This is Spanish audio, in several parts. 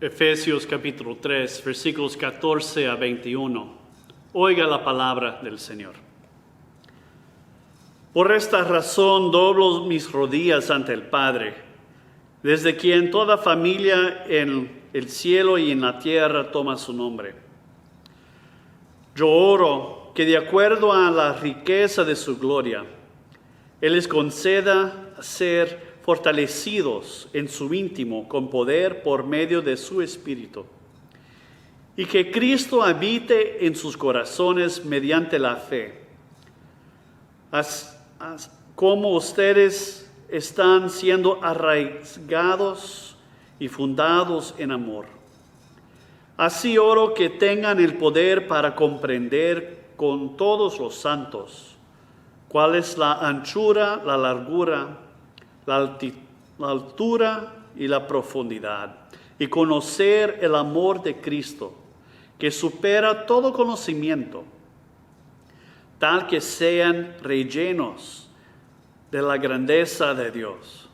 Efesios capítulo 3, versículos 14 a 21. Oiga la palabra del Señor. Por esta razón doblo mis rodillas ante el Padre, desde quien toda familia en el cielo y en la tierra toma su nombre. Yo oro que de acuerdo a la riqueza de su gloria, Él les conceda ser fortalecidos en su íntimo con poder por medio de su Espíritu, y que Cristo habite en sus corazones mediante la fe, como ustedes están siendo arraigados y fundados en amor. Así oro que tengan el poder para comprender con todos los santos cuál es la anchura, la largura, la altura y la profundidad, y conocer el amor de Cristo, que supera todo conocimiento, tal que sean rellenos de la grandeza de Dios.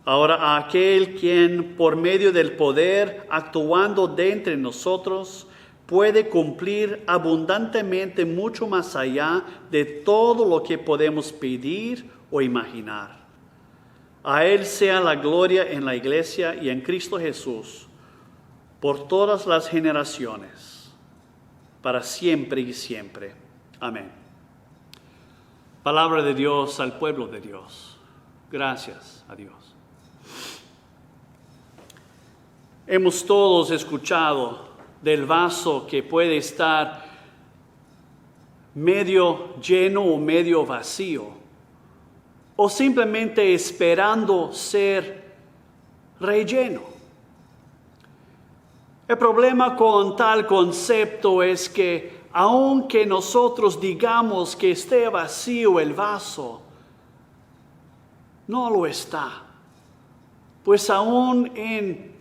Ahora a aquel quien, por medio del poder actuando de entre nosotros, puede cumplir abundantemente mucho más allá de todo lo que podemos pedir o imaginar. A Él sea la gloria en la iglesia y en Cristo Jesús, por todas las generaciones, para siempre y siempre. Amén. Palabra de Dios al pueblo de Dios. Gracias a Dios. Hemos todos escuchado del vaso que puede estar medio lleno o medio vacío, o simplemente esperando ser relleno. El problema con tal concepto es que aunque nosotros digamos que esté vacío el vaso, no lo está. Pues aún en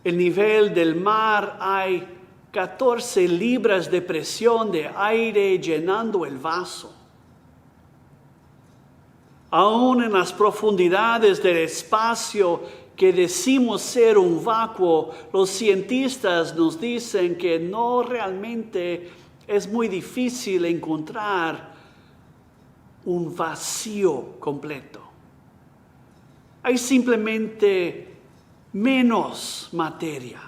el nivel del mar hay 14 libras de presión de aire llenando el vaso. Aún en las profundidades del espacio que decimos ser un vacuo, los cientistas nos dicen que no realmente es muy difícil encontrar un vacío completo. Hay simplemente menos materia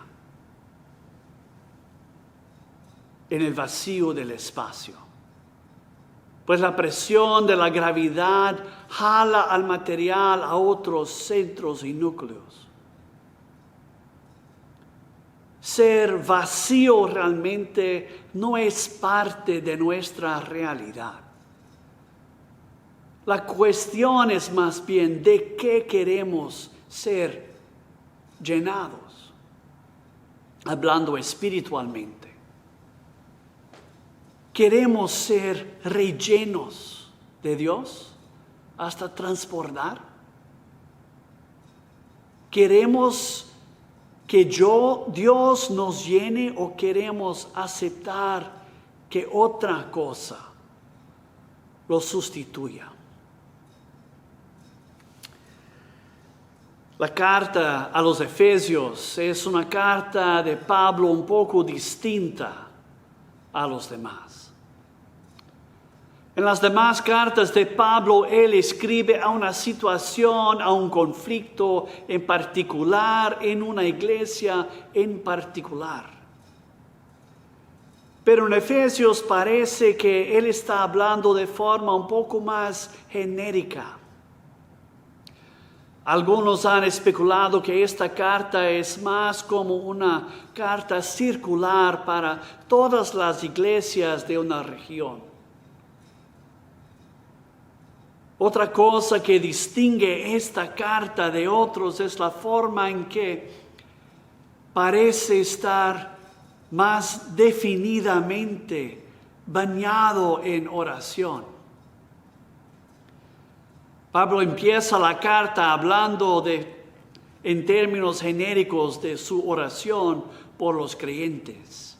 en el vacío del espacio. Pues la presión de la gravedad jala al material a otros centros y núcleos. Ser vacío realmente no es parte de nuestra realidad. La cuestión es más bien de qué queremos ser llenados, hablando espiritualmente. ¿Queremos ser rellenos de Dios hasta transbordar? ¿Queremos que Dios nos llene o queremos aceptar que otra cosa lo sustituya? La carta a los Efesios es una carta de Pablo un poco distinta a los demás. En las demás cartas de Pablo, él escribe a una situación, a un conflicto en particular, en una iglesia en particular. Pero en Efesios parece que él está hablando de forma un poco más genérica. Algunos han especulado que esta carta es más como una carta circular para todas las iglesias de una región. Otra cosa que distingue esta carta de otros es la forma en que parece estar más definidamente bañado en oración. Pablo empieza la carta hablando en términos genéricos de su oración por los creyentes.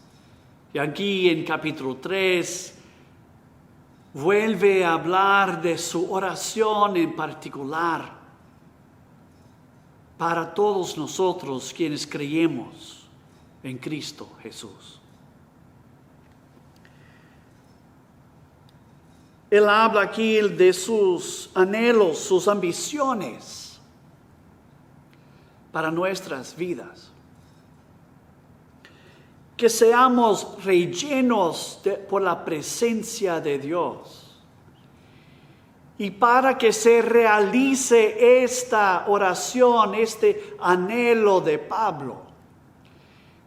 Y aquí en capítulo 3 vuelve a hablar de su oración en particular para todos nosotros quienes creemos en Cristo Jesús. Él habla aquí de sus anhelos, sus ambiciones para nuestras vidas. Que seamos rellenos por la presencia de Dios. Y para que se realice esta oración, este anhelo de Pablo,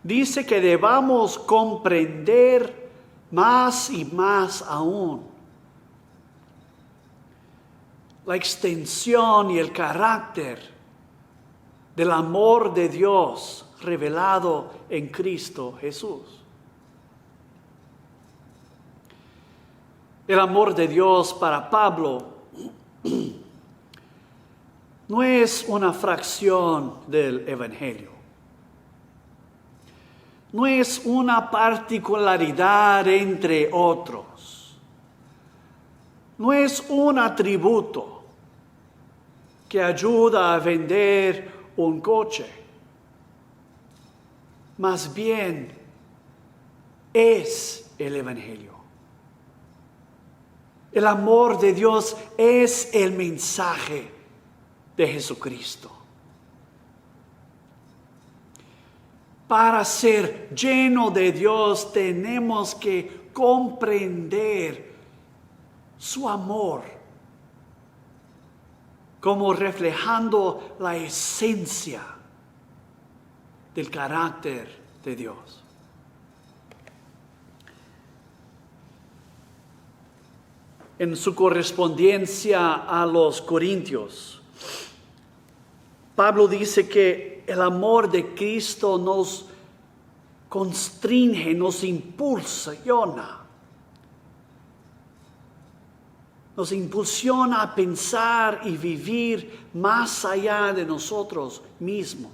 dice que debamos comprender más y más aún la extensión y el carácter del amor de Dios revelado en Cristo Jesús. El amor de Dios para Pablo no es una fracción del Evangelio. No es una particularidad entre otros. No es un atributo que ayuda a vender un coche. Más bien es el Evangelio. El amor de Dios es el mensaje de Jesucristo. Para ser lleno de Dios tenemos que comprender su amor como reflejando la esencia del carácter de Dios. En su correspondencia a los Corintios, Pablo dice que el amor de Cristo nos constringe, nos impulsiona a pensar y vivir más allá de nosotros mismos,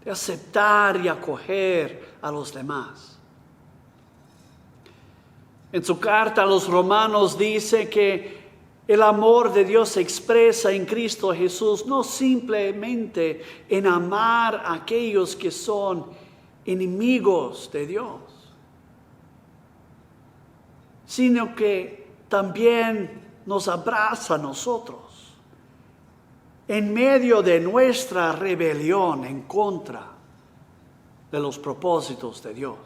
de aceptar y acoger a los demás. En su carta a los Romanos dice que el amor de Dios se expresa en Cristo Jesús no simplemente en amar a aquellos que son enemigos de Dios, sino que también nos abraza a nosotros en medio de nuestra rebelión en contra de los propósitos de Dios.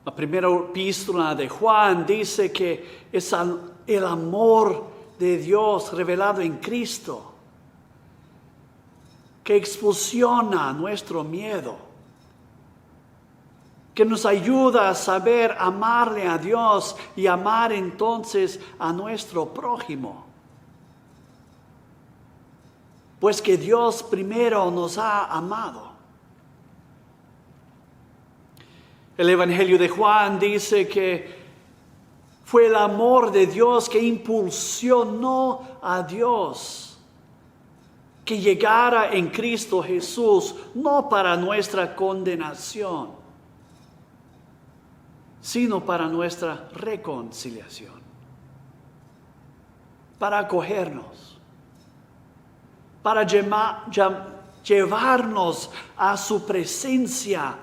La primera epístola de Juan dice que es el amor de Dios revelado en Cristo que expulsiona nuestro miedo, que nos ayuda a saber amarle a Dios y amar entonces a nuestro prójimo. Pues que Dios primero nos ha amado. El Evangelio de Juan dice que fue el amor de Dios que impulsionó a Dios que llegara en Cristo Jesús, no para nuestra condenación, sino para nuestra reconciliación, para acogernos, para llevarnos a su presencia,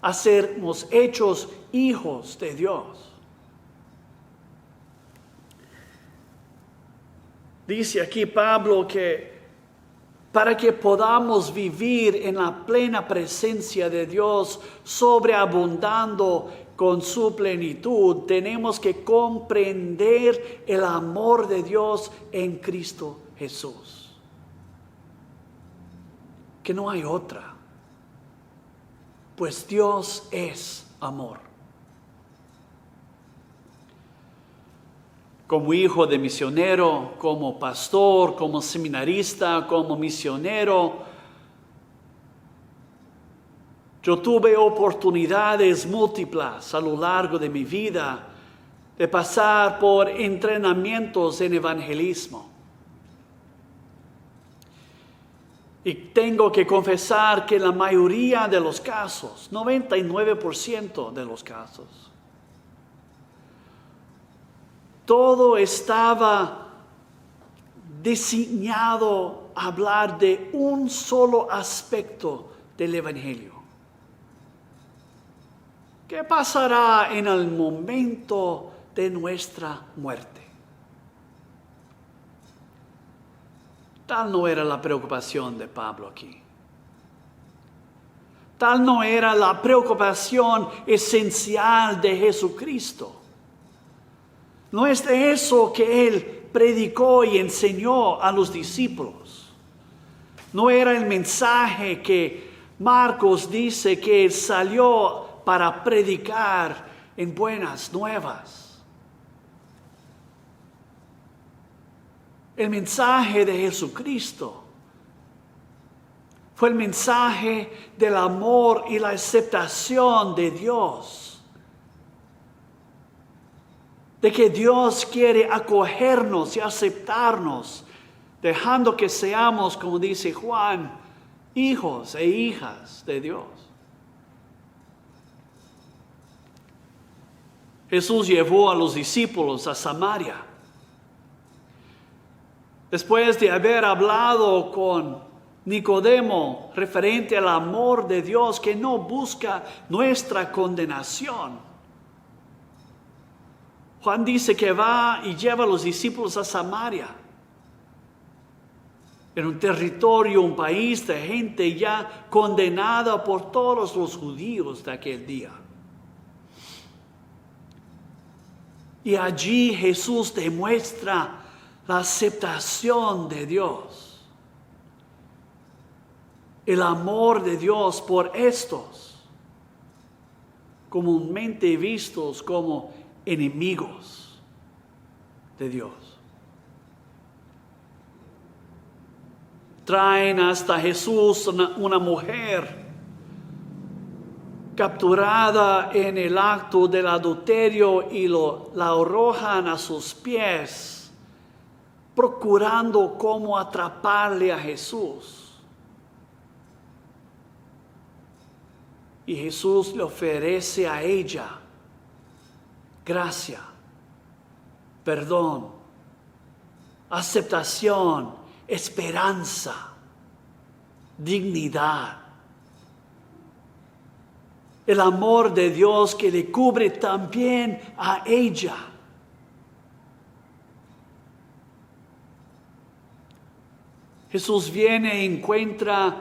a sermos hechos hijos de Dios. Dice aquí Pablo que para que podamos vivir en la plena presencia de Dios, sobreabundando con su plenitud, tenemos que comprender el amor de Dios en Cristo Jesús. Que no hay otra. Pues Dios es amor. Como hijo de misionero, como pastor, como seminarista, como misionero, yo tuve oportunidades múltiples a lo largo de mi vida de pasar por entrenamientos en evangelismo. Y tengo que confesar que la mayoría de los casos, 99% de los casos, todo estaba diseñado a hablar de un solo aspecto del Evangelio. ¿Qué pasará en el momento de nuestra muerte? Tal no era la preocupación de Pablo aquí. Tal no era la preocupación esencial de Jesucristo. No es de eso que Él predicó y enseñó a los discípulos. No era el mensaje que Marcos dice que Él salió para predicar en buenas nuevas. El mensaje de Jesucristo fue el mensaje del amor y la aceptación de Dios. De que Dios quiere acogernos y aceptarnos, dejando que seamos, como dice Juan, hijos e hijas de Dios. Jesús llevó a los discípulos a Samaria. Después de haber hablado con Nicodemo referente al amor de Dios que no busca nuestra condenación, Juan dice que va y lleva a los discípulos a Samaria. En un territorio, un país de gente ya condenada por todos los judíos de aquel día. Y allí Jesús demuestra la aceptación de Dios. El amor de Dios por estos, comúnmente vistos como enemigos de Dios. Traen hasta Jesús una mujer capturada en el acto del adulterio y la arrojan a sus pies, procurando cómo atraparle a Jesús. Y Jesús le ofrece a ella gracia, perdón, aceptación, esperanza, dignidad. El amor de Dios que le cubre también a ella. Jesús viene y encuentra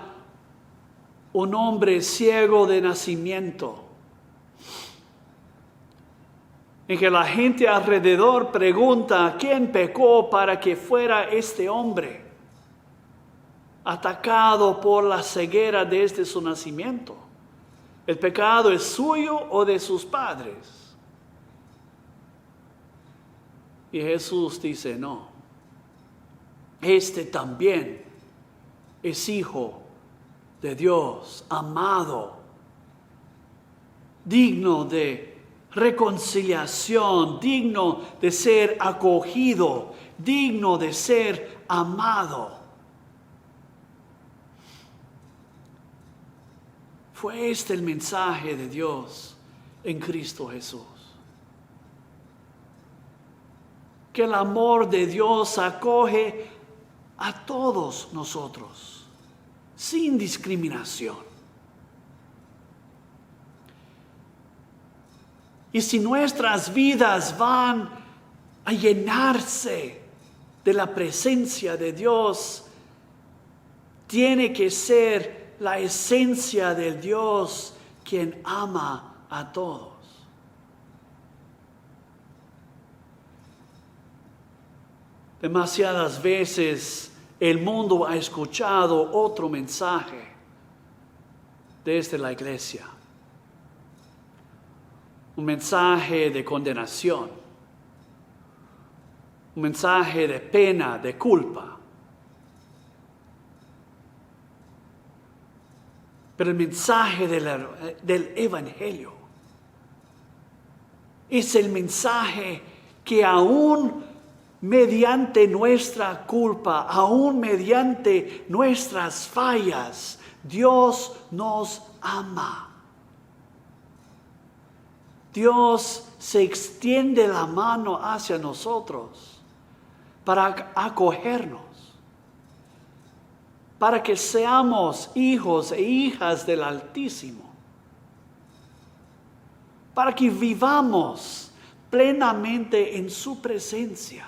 un hombre ciego de nacimiento, en que la gente alrededor pregunta, ¿quién pecó para que fuera este hombre atacado por la ceguera desde su nacimiento? ¿El pecado es suyo o de sus padres? Y Jesús dice, no, este también es hijo de Dios, amado, digno de reconciliación, digno de ser acogido, digno de ser amado. Fue este el mensaje de Dios en Cristo Jesús. Que el amor de Dios acoge a todos nosotros, sin discriminación. Y si nuestras vidas van a llenarse de la presencia de Dios, tiene que ser la esencia del Dios quien ama a todos. Demasiadas veces el mundo ha escuchado otro mensaje desde la iglesia. Un mensaje de condenación. Un mensaje de pena, de culpa. Pero el mensaje del Evangelio es el mensaje que aún mediante nuestra culpa, aún mediante nuestras fallas, Dios nos ama. Dios se extiende la mano hacia nosotros para acogernos. para que seamos hijos e hijas del Altísimo, para que vivamos plenamente en su presencia,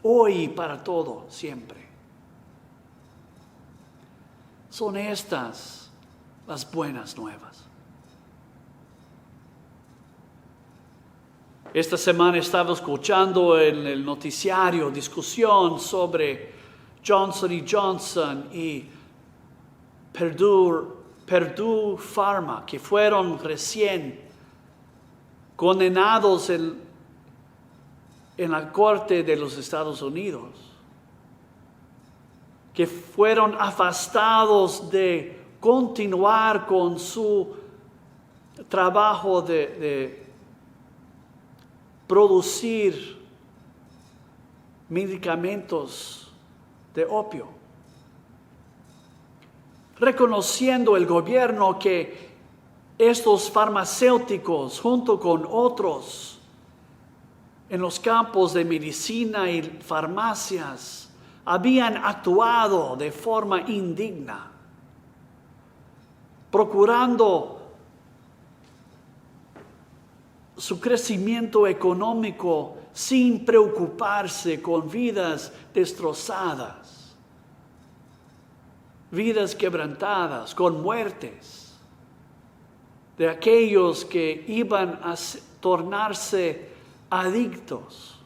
hoy y para todo siempre. Son estas las buenas nuevas. Esta semana estaba escuchando en el noticiario discusión sobre Johnson & Johnson y Purdue Pharma, que fueron recién condenados en la Corte de los Estados Unidos, que fueron afastados de continuar con su trabajo de producir medicamentos de opio, reconociendo el gobierno que estos farmacéuticos, junto con otros en los campos de medicina y farmacias, habían actuado de forma indigna, procurando su crecimiento económico sin preocuparse con vidas destrozadas, vidas quebrantadas, con muertes de aquellos que iban a tornarse adictos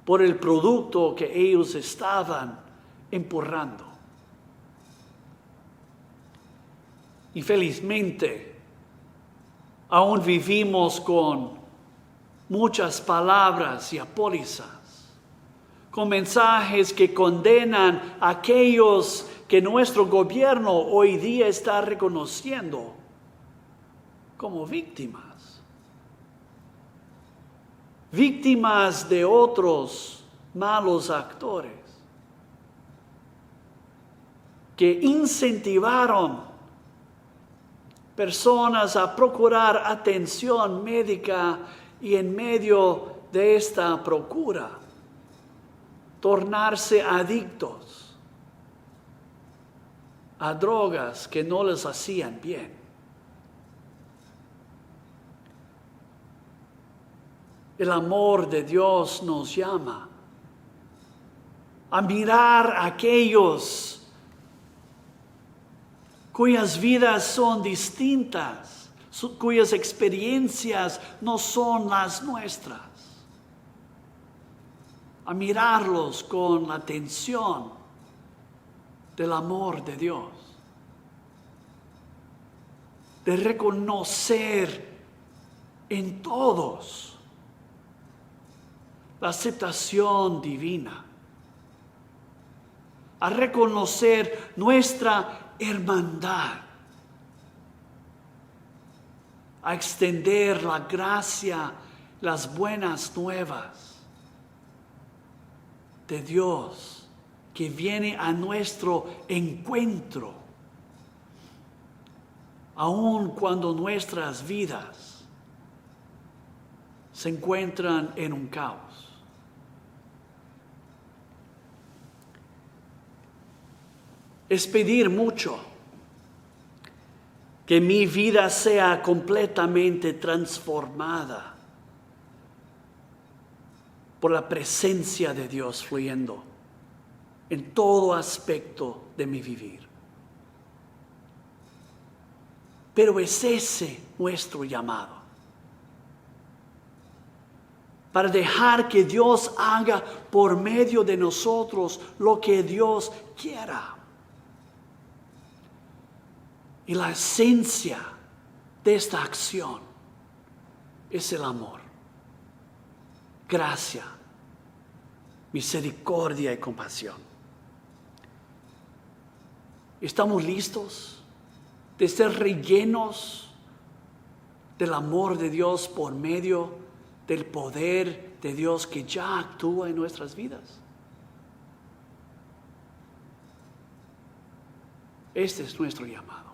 por el producto que ellos estaban empurrando. Infelizmente, aún vivimos con muchas palabras y apólices, con mensajes que condenan a aquellos que nuestro gobierno hoy día está reconociendo como víctimas de otros malos actores que incentivaron personas a procurar atención médica y en medio de esta procura tornarse adictos a drogas que no les hacían bien. El amor de Dios nos llama a mirar a aquellos cuyas vidas son distintas, cuyas experiencias no son las nuestras, a mirarlos con la atención del amor de Dios, de reconocer en todos la aceptación divina, a reconocer nuestra hermandad, a extender la gracia, las buenas nuevas de Dios que viene a nuestro encuentro, aun cuando nuestras vidas se encuentran en un caos. Es pedir mucho que mi vida sea completamente transformada por la presencia de Dios fluyendo en todo aspecto de mi vivir. Pero es ese nuestro llamado, para dejar que Dios haga por medio de nosotros lo que Dios quiera. Y la esencia de esta acción es el amor, gracia, misericordia y compasión. ¿Estamos listos de ser rellenos del amor de Dios por medio del poder de Dios que ya actúa en nuestras vidas? Este es nuestro llamado.